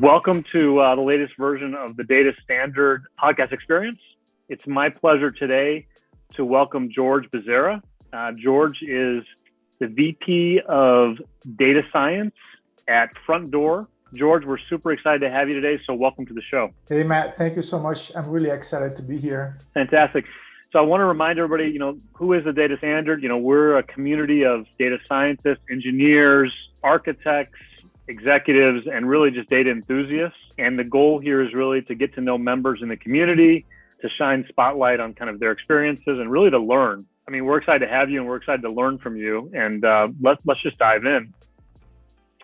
Welcome to the latest version of the Data Standard podcast experience. It's my pleasure today to welcome George Bezerra. George is the VP of Data Science at Front Door. George, we're super excited to have you today, so welcome to the show. Hey, Matt, thank you so much. I'm really excited to be here. Fantastic. So I want to remind everybody, who is the Data Standard? We're a community of data scientists, engineers, architects, executives, and really just data enthusiasts. And the goal here is really to get to know members in the community, to shine spotlight on kind of their experiences and really to learn. I mean, we're excited to have you and we're excited to learn from you. And let's just dive in.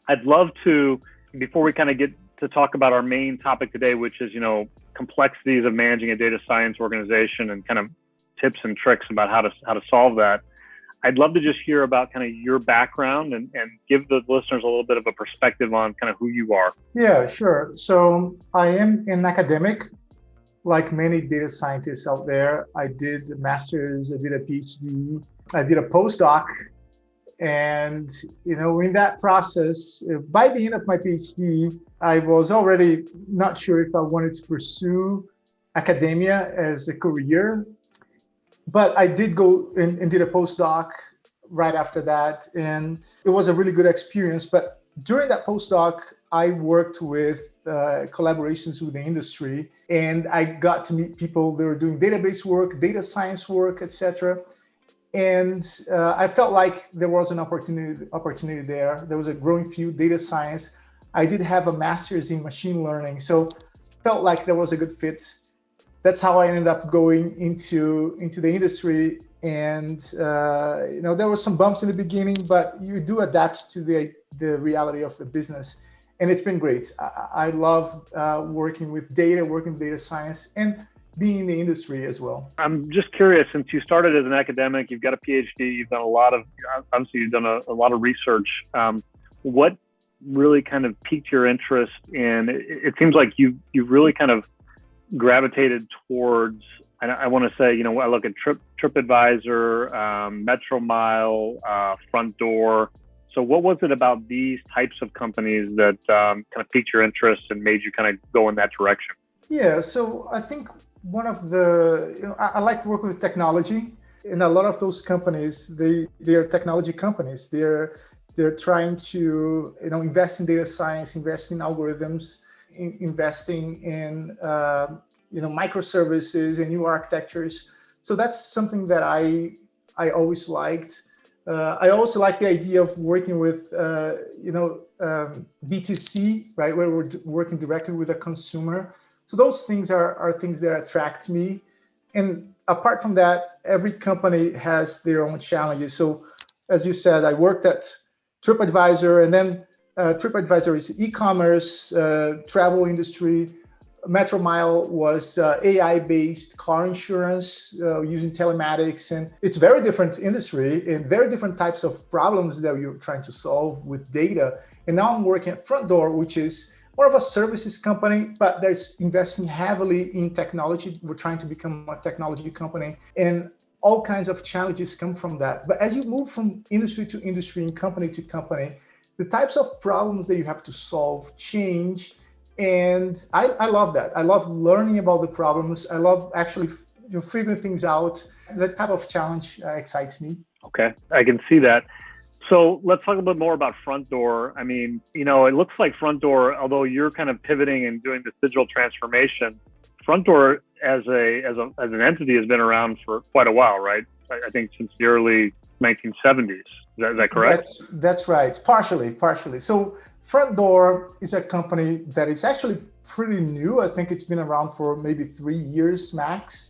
I'd love to, before we kind of get to talk about our main topic today, which is, complexities of managing a data science organization and kind of tips and tricks about how to solve that. I'd love to just hear about kind of your background and give the listeners a little bit of a perspective on kind of who you are. Yeah, sure. So I am an academic, like many data scientists out there. I did a master's, I did a PhD, I did a postdoc. And, in that process, by the end of my PhD, I was already not sure if I wanted to pursue academia as a career. But I did go and did a postdoc right after that. And it was a really good experience. But during that postdoc, I worked with collaborations with the industry. And I got to meet people that were doing database work, data science work, etc. And I felt like there was an opportunity there. There was a growing field, data science. I did have a master's in machine learning. So felt like there was a good fit. That's how I ended up going into the industry. And, there were some bumps in the beginning, but you do adapt to the reality of the business. And it's been great. I love working with data science, and being in the industry as well. I'm just curious, since you started as an academic, you've got a PhD, you've done a lot of research. What really kind of piqued your interest in, it seems like you've really kind of gravitated towards, I want to say, I look at TripAdvisor, Metro Mile, Front Door. So what was it about these types of companies that kind of piqued your interest and made you kind of go in that direction? Yeah, so I think one of the, I like to work with technology, and a lot of those companies, they are technology companies. They're trying to, invest in data science, invest in algorithms, investing in microservices and new architectures. So that's something that I always liked. I also like the idea of working with B2C, right, where we're working directly with a consumer. So those things are things that attract me. And apart from that, every company has their own challenges. So as you said, I worked at TripAdvisor, and then TripAdvisor is e-commerce, travel industry. Metro Mile was AI-based car insurance using telematics. And it's very different industry and very different types of problems that you're trying to solve with data. And now I'm working at Front Door, which is more of a services company, but there's investing heavily in technology. We're trying to become a technology company, and all kinds of challenges come from that. But as you move from industry to industry and company to company, the types of problems that you have to solve change. And I love that. I love learning about the problems. I love actually figuring things out. That type of challenge excites me. Okay, I can see that. So let's talk a bit more about Front Door. I mean, it looks like Front Door, although you're kind of pivoting and doing this digital transformation, Front Door as an entity has been around for quite a while, right? I think since the early 1970s. Is that correct? That's right. Partially. So Front Door is a company that is actually pretty new. I think it's been around for maybe 3 years max.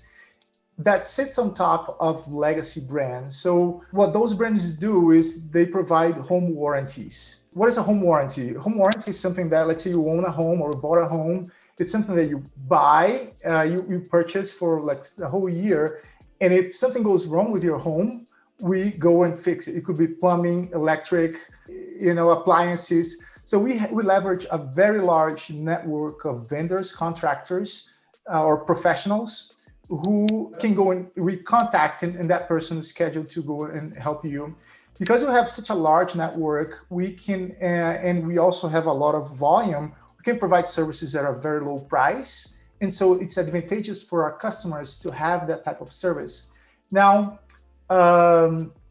That sits on top of legacy brands. So what those brands do is they provide home warranties. What is a home warranty? Home warranty is something that, let's say you own a home or bought a home. It's something that you buy, you purchase for like a whole year. And if something goes wrong with your home, we go and fix it. It could be plumbing, electric, appliances. So we leverage a very large network of vendors, contractors, or professionals who can go and recontact, and that person is scheduled to go and help you. Because we have such a large network, we can, and we also have a lot of volume, we can provide services at a very low price. And so it's advantageous for our customers to have that type of service. Now,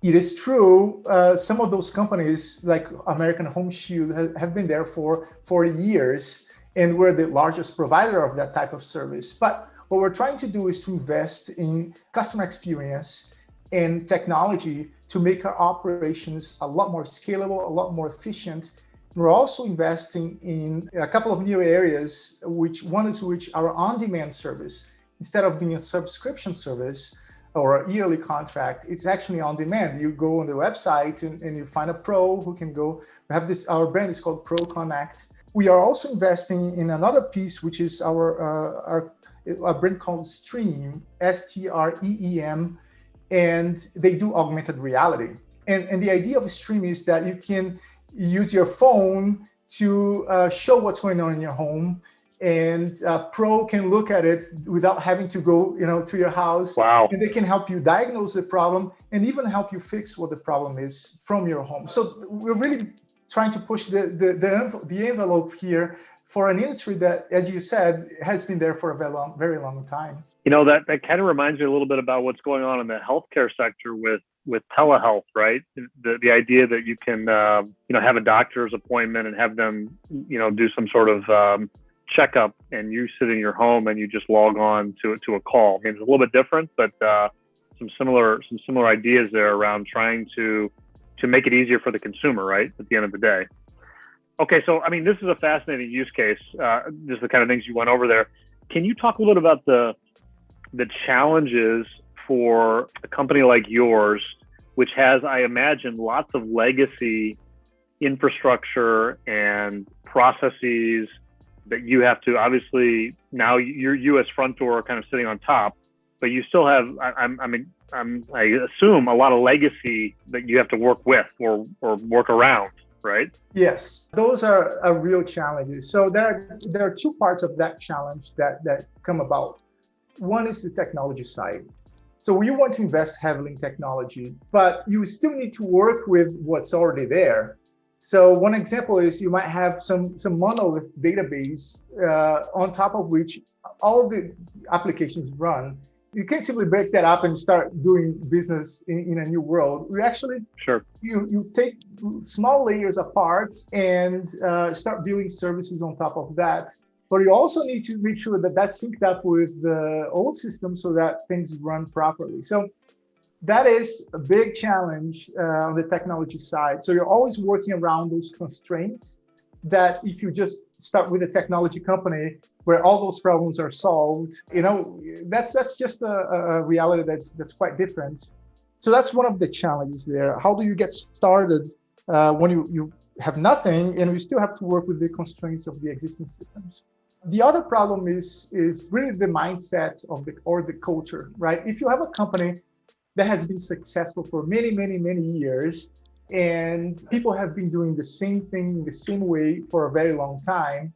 it is true, some of those companies like American Home Shield have been there for 40 years, and we're the largest provider of that type of service. But what we're trying to do is to invest in customer experience and technology to make our operations a lot more scalable, a lot more efficient. We're also investing in a couple of new areas, one is our on-demand service. Instead of being a subscription service or a yearly contract, it's actually on demand. You go on the website and you find a pro who can go. We have this, our brand is called Pro Connect. We are also investing in another piece, which is our brand called Stream, STREEM, and they do augmented reality. And the idea of Stream is that you can use your phone to show what's going on in your home, and pro can look at it without having to go, to your house. Wow. And they can help you diagnose the problem and even help you fix what the problem is from your home. So we're really trying to push the envelope here for an industry that, as you said, has been there for a very long time. That kind of reminds me a little bit about what's going on in the healthcare sector with telehealth, right? The idea that you can, have a doctor's appointment and have them, do some sort of checkup, and you sit in your home and you just log on to a call. I mean, it's a little bit different, but some similar ideas there around trying to make it easier for the consumer, right? At the end of the day. Okay, so I mean, this is a fascinating use case. Just the kind of things you went over there. Can you talk a little bit about the challenges for a company like yours, which has, I imagine, lots of legacy infrastructure and processes that you have to, obviously, now you as front door are kind of sitting on top, but you still have, I assume, a lot of legacy that you have to work with or work around, right? Yes, those are real challenges. So there are two parts of that challenge that come about. One is the technology side. So we want to invest heavily in technology, but you still need to work with what's already there. So one example is you might have some monolith database on top of which all the applications run. You can't simply break that up and start doing business in a new world. We actually, sure, you take small layers apart and start building services on top of that. But you also need to make sure that that's synced up with the old system so that things run properly. So that is a big challenge on the technology side. So you're always working around those constraints that if you just start with a technology company where all those problems are solved, that's just a reality that's quite different. So that's one of the challenges there. How do you get started when you have nothing and you still have to work with the constraints of the existing systems? The other problem is really the mindset of the culture, right? If you have a company that has been successful for many, many, many years, and people have been doing the same thing the same way for a very long time,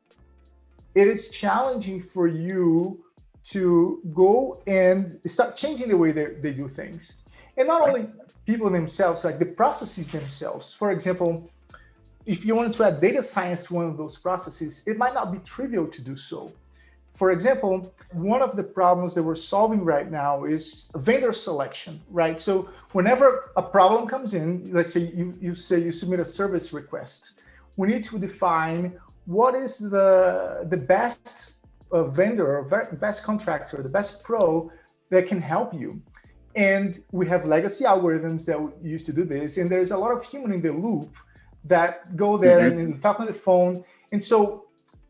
it is challenging for you to go and start changing the way they do things. And not only people themselves, like the processes themselves. For example, if you wanted to add data science to one of those processes, it might not be trivial to do so. For example, one of the problems that we're solving right now is vendor selection, right? So whenever a problem comes in, let's say you submit a service request, we need to define what is the best vendor or best contractor, the best pro that can help you. And we have legacy algorithms that used to do this, and there's a lot of human in the loop that go there and talk on the phone. And so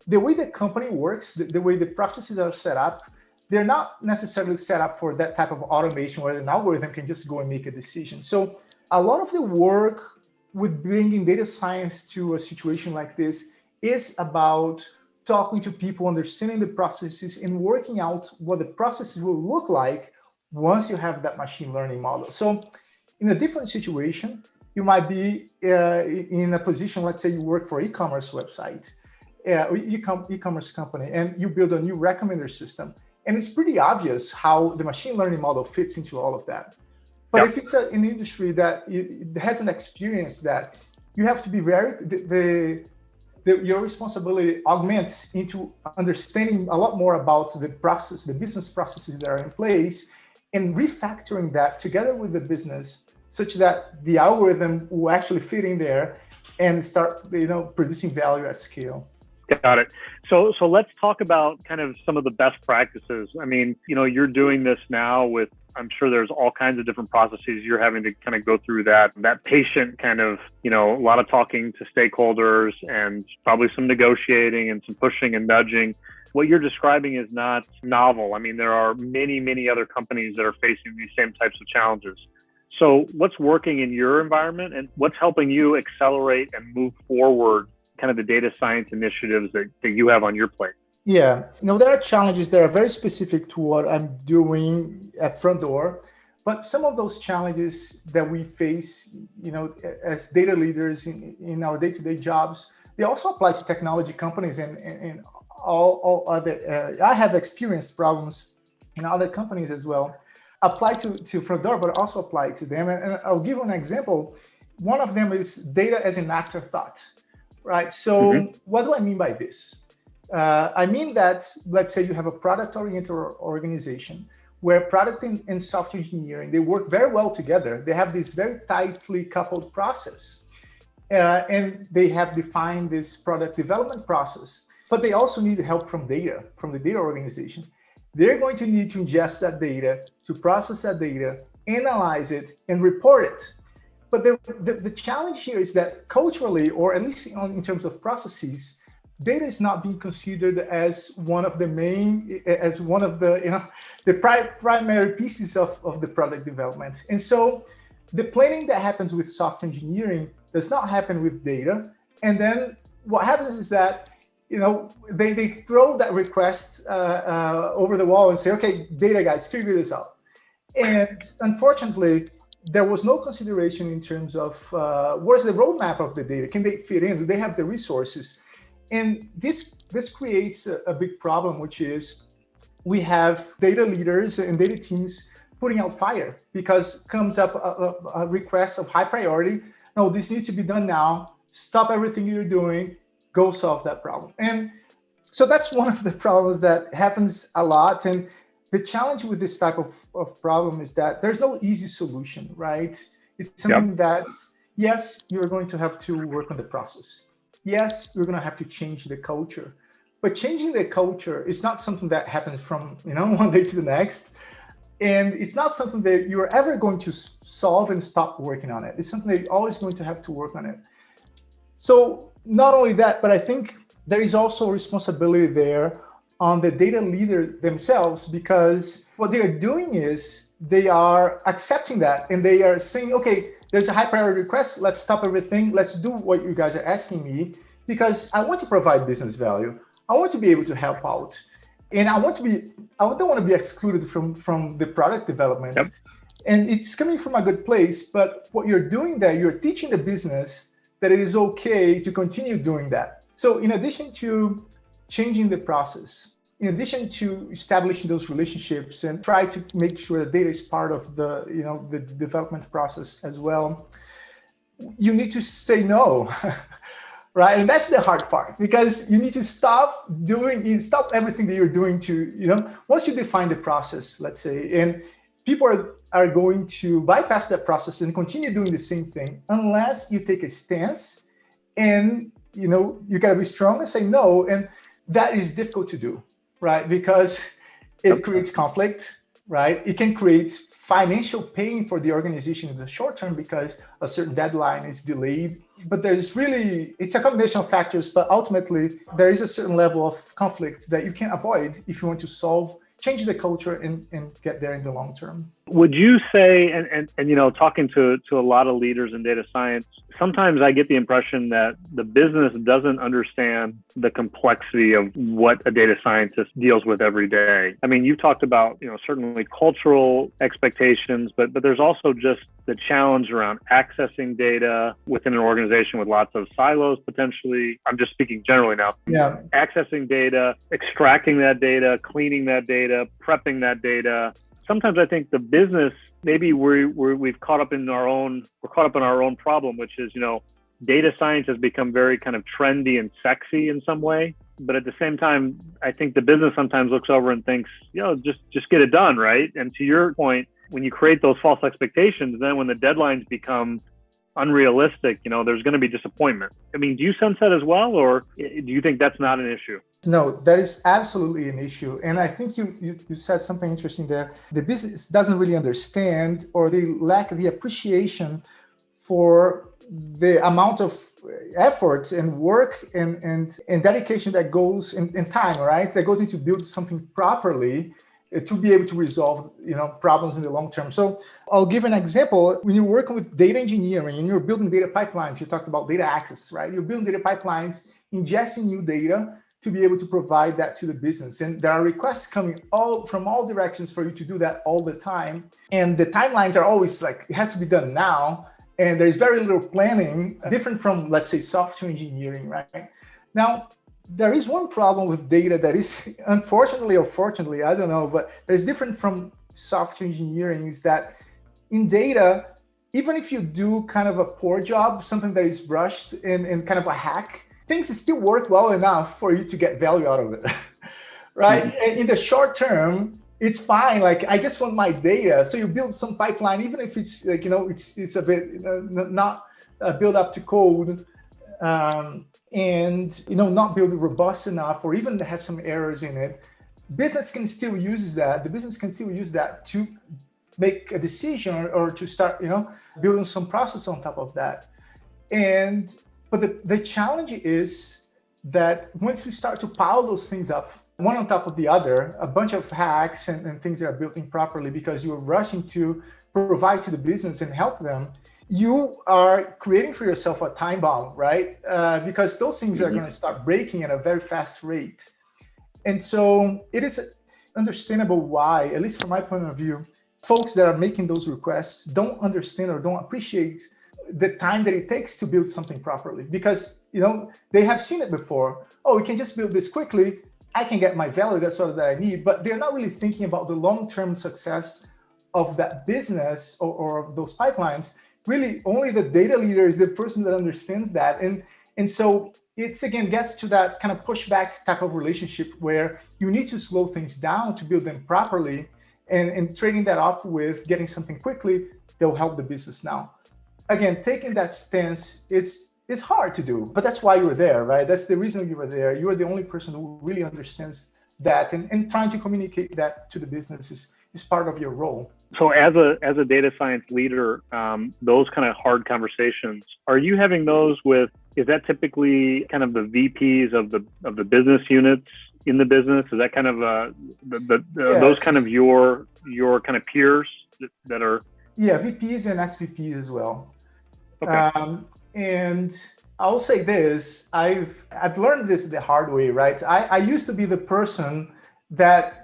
the way the company works, the way the processes are set up, they're not necessarily set up for that type of automation where an algorithm can just go and make a decision. So a lot of the work with bringing data science to a situation like this is about talking to people, understanding the processes, and working out what the processes will look like once you have that machine learning model. So in a different situation, you might be in a position, let's say you work for e-commerce website, e-commerce company, and you build a new recommender system. And it's pretty obvious how the machine learning model fits into all of that. But if it's an industry that it hasn't experienced that, you have to be your responsibility augments into understanding a lot more about the process, the business processes that are in place, and refactoring that together with the business such that the algorithm will actually fit in there and start, producing value at scale. Got it. So let's talk about kind of some of the best practices. I mean, you're doing this now with, I'm sure there's all kinds of different processes you're having to kind of go through that patient kind of, a lot of talking to stakeholders and probably some negotiating and some pushing and nudging. What you're describing is not novel. I mean, there are many, many other companies that are facing these same types of challenges. So what's working in your environment and what's helping you accelerate and move forward kind of the data science initiatives that you have on your plate? Yeah, there are challenges that are very specific to what I'm doing at Front Door, but some of those challenges that we face, as data leaders in our day-to-day jobs, they also apply to technology companies and all other. I have experienced problems in other companies as well. Apply to Front Door, but also apply to them. And I'll give you an example. One of them is data as an afterthought, right? So What do I mean by this? I mean that, let's say you have a product-oriented organization where product and software engineering, they work very well together. They have this very tightly coupled process. And they have defined this product development process, but they also need help from the data organization. They're going to need to ingest that data, to process that data, analyze it, and report it. But the challenge here is that culturally, or at least in terms of processes, data is not being considered as one of the primary pieces of the product development. And so the planning that happens with software engineering does not happen with data. And then what happens is that, they throw that request over the wall and say, okay, data guys, figure this out. And unfortunately, there was no consideration in terms of what's the roadmap of the data? Can they fit in? Do they have the resources? And this creates a big problem, which is we have data leaders and data teams putting out fire because comes up a request of high priority. No, this needs to be done now. Stop everything you're doing. Go solve that problem. And so that's one of the problems that happens a lot. And the challenge with this type of problem is that there's no easy solution, right? It's something that, yes, you're going to have to work on the process. Yes, you're going to have to change the culture. But changing the culture is not something that happens from one day to the next. And it's not something that you're ever going to solve and stop working on it. It's something that you're always going to have to work on it. So not only that, but I think there is also responsibility there on the data leader themselves, because what they are doing is they are accepting that and they are saying, okay, there's a high priority request. Let's stop everything. Let's do what you guys are asking me because I want to provide business value. I want to be able to help out. And I don't want to be excluded from the product development. Yep. And it's coming from a good place, but what you're doing there, you're teaching the business that it is okay to continue doing that. So in addition to changing the process, in addition to establishing those relationships and try to make sure that data is part of the development process as well, you need to say no, right? And that's the hard part because you need to stop everything that you're doing to, once you define the process, let's say, and people are going to bypass that process and continue doing the same thing unless you take a stance and, you got to be strong and say no. And that is difficult to do, right? Because it creates conflict, right? It can create financial pain for the organization in the short term because a certain deadline is delayed. But it's a combination of factors, but ultimately there is a certain level of conflict that you can't avoid if you want to change the culture and get there in the long term. Would you say, and talking to a lot of leaders in data science, sometimes I get the impression that the business doesn't understand the complexity of what a data scientist deals with every day. I mean, you've talked about, certainly cultural expectations, but there's also just the challenge around accessing data within an organization with lots of silos, potentially. I'm just speaking generally now. Yeah. Accessing data, extracting that data, cleaning that data, prepping that data. Sometimes I think the business, maybe we've caught up in our own problem, which is, data science has become very kind of trendy and sexy in some way. But at the same time, I think the business sometimes looks over and thinks, just get it done, right? And to your point, when you create those false expectations, then when the deadlines become unrealistic, there's going to be disappointment. I mean, do you sense that as well, or do you think that's not an issue? No, that is absolutely an issue. And I think you said something interesting there. The business doesn't really understand, or they lack the appreciation for the amount of effort and work and dedication that goes in time, right? That goes into build something properly to be able to resolve, problems in the long term. So I'll give an example. When you're working with data engineering and you're building data pipelines, you talked about data access, right? You're building data pipelines, ingesting new data to be able to provide that to the business. And there are requests coming from all directions for you to do that all the time. And the timelines are always like, it has to be done now. And there's very little planning, different from, let's say, software engineering, right? Now, there is one problem with data that is, unfortunately or fortunately, I don't know, but there's different from software engineering is that in data, even if you do kind of a poor job, something that is rushed and kind of a hack, things still work well enough for you to get value out of it, right? Mm-hmm. And in the short term, it's fine. Like, I just want my data. So you build some pipeline, even if it's like, it's a bit not build up to code, and not build robust enough, or even has some errors in it. Business can still use that. The business can still use that to make a decision or to start, building some process on top of that. But the challenge is that once we start to pile those things up, one on top of the other, a bunch of hacks and things that are built improperly because you're rushing to provide to the business and help them, you are creating for yourself a time bomb, right? Because those things are going to start breaking at a very fast rate. And so it is understandable why, at least from my point of view, folks that are making those requests don't understand or don't appreciate the time that it takes to build something properly. Because, they have seen it before. Oh, we can just build this quickly. I can get my value, that's all that I need. But they're not really thinking about the long-term success of that business or of those pipelines. Really, only the data leader is the person that understands that. And so it's, again, gets to that kind of pushback type of relationship where you need to slow things down to build them properly, and trading that off with getting something quickly, they'll help the business now. Again, taking that stance is hard to do, but that's why you were there, right? That's the reason you were there. You are the only person who really understands that, and trying to communicate that to the business is part of your role. So as a data science leader, those kind of hard conversations, are you having those with, is that typically kind of the VPs of the business units in the business? Is that kind of those kind of your kind of peers that are? Yeah, VPs and SVPs as well. Okay. And I'll say this, I've learned this the hard way, right? I used to be the person that,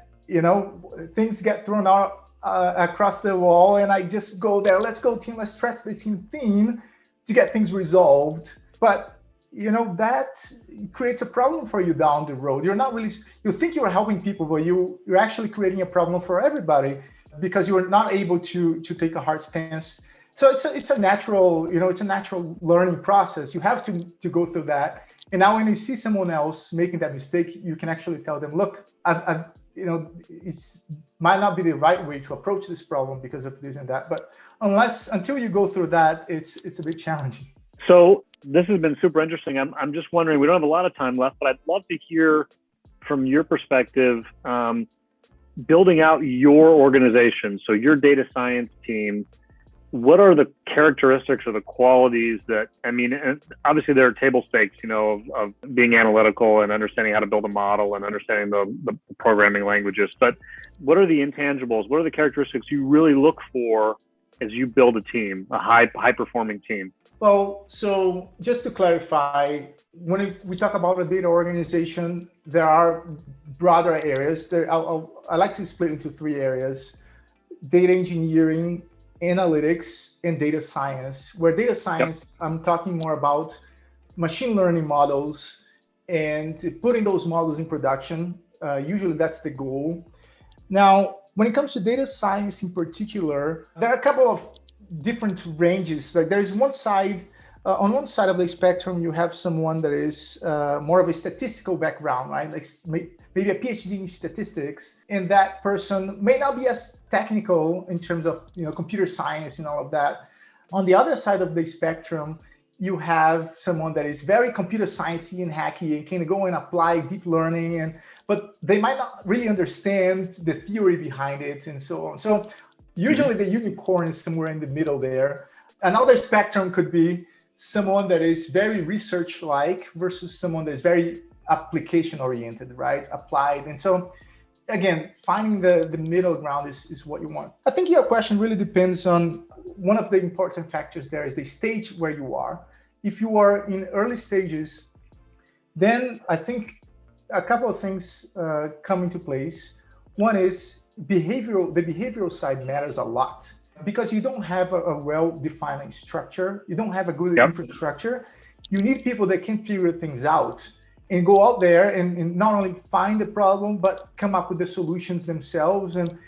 things get thrown out across the wall, and I just go there, let's go team, let's stretch the team thin to get things resolved. But, that creates a problem for you down the road. You're not really, you think you're helping people, but you're actually creating a problem for everybody because you're not able to take a hard stance. So it's a natural, it's a natural learning process. You have to go through that. And now when you see someone else making that mistake, you can actually tell them, look, it's might not be the right way to approach this problem because of this and that. But until you go through that, it's a bit challenging. So this has been super interesting. I'm just wondering, we don't have a lot of time left, but I'd love to hear from your perspective, building out your organization. So your data science team, what are the characteristics or the qualities that, obviously there are table stakes, of being analytical and understanding how to build a model and understanding the programming languages, but what are the intangibles? What are the characteristics you really look for as you build a team, a high performing team? Well, so just to clarify, when we talk about a data organization, there are broader areas. I like to split into three areas: data engineering, analytics, and data science. Where data science, yep, I'm talking more about machine learning models and putting those models in production. Usually that's the goal. Now, when it comes to data science in particular, there are a couple of different ranges. Like there's one side On one side of the spectrum, you have someone that is more of a statistical background, right? Like maybe a PhD in statistics, and that person may not be as technical in terms of computer science and all of that. On the other side of the spectrum, you have someone that is very computer sciencey and hacky and can go and apply deep learning, but they might not really understand the theory behind it and so on. So usually the unicorn is somewhere in the middle there. Another spectrum could be someone that is very research-like versus someone that is very application-oriented, right? Applied. And so again, finding the middle ground is what you want. I think your question really depends on one of the important factors there is the stage where you are. If you are in early stages, then I think a couple of things come into place. One is the behavioral side matters a lot because you don't have a well-defined structure. You don't have a good infrastructure. You need people that can figure things out and go out there and not only find the problem, but come up with the solutions themselves and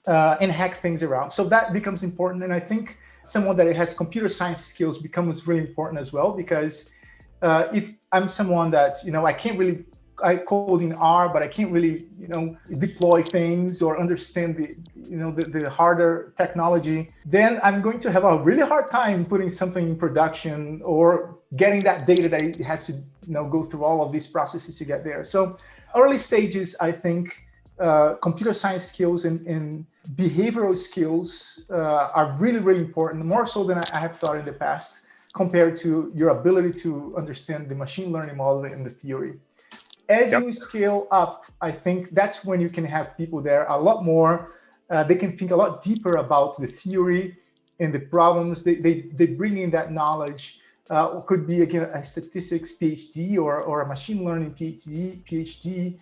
hack things around. So that becomes important. And I think someone that has computer science skills becomes really important as well, because if I'm someone that, I code in R, but I can't really, deploy things or understand the harder technology, then I'm going to have a really hard time putting something in production or getting that data that it has to, go through all of these processes to get there. So early stages, I think computer science skills and behavioral skills are really, really important, more so than I have thought in the past, compared to your ability to understand the machine learning model and the theory. As you scale up, I think that's when you can have people there a lot more. They can think a lot deeper about the theory and the problems. They bring in that knowledge. Could be, again, a statistics PhD or a machine learning PhD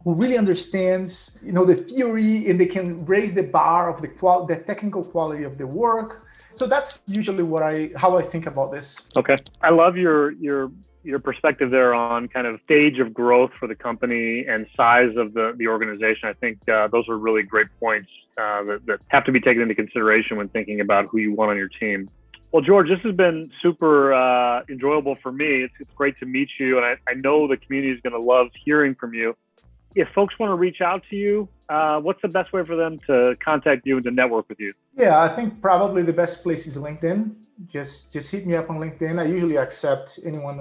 who really understands, the theory, and they can raise the bar of the technical quality of the work. So that's usually how I think about this. Okay, I love your perspective there on kind of stage of growth for the company and size of the organization. I think those are really great points that have to be taken into consideration when thinking about who you want on your team. Well, George, this has been super enjoyable for me. It's great to meet you, and I know the community is going to love hearing from you. If folks want to reach out to you, what's the best way for them to contact you and to network with you? Yeah, I think probably the best place is LinkedIn. Just hit me up on LinkedIn. I usually accept anyone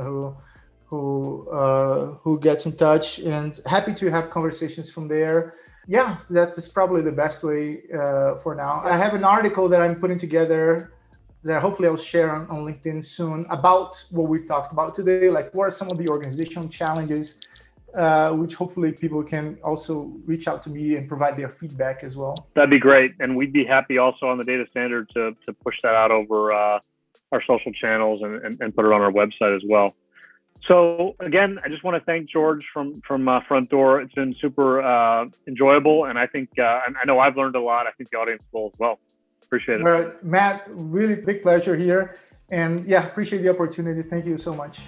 who gets in touch, and happy to have conversations from there. Yeah, that's probably the best way for now. I have an article that I'm putting together that hopefully I'll share on LinkedIn soon about what we talked about today, like what are some of the organizational challenges, which hopefully people can also reach out to me and provide their feedback as well. That'd be great. And we'd be happy also on the Data Standard to push that out over our social channels and put it on our website as well. So again, I just want to thank George from Front Door. It's been super enjoyable. And I think, I know I've learned a lot. I think the audience will as well. Appreciate it. All right, Matt, really big pleasure here. And yeah, appreciate the opportunity. Thank you so much.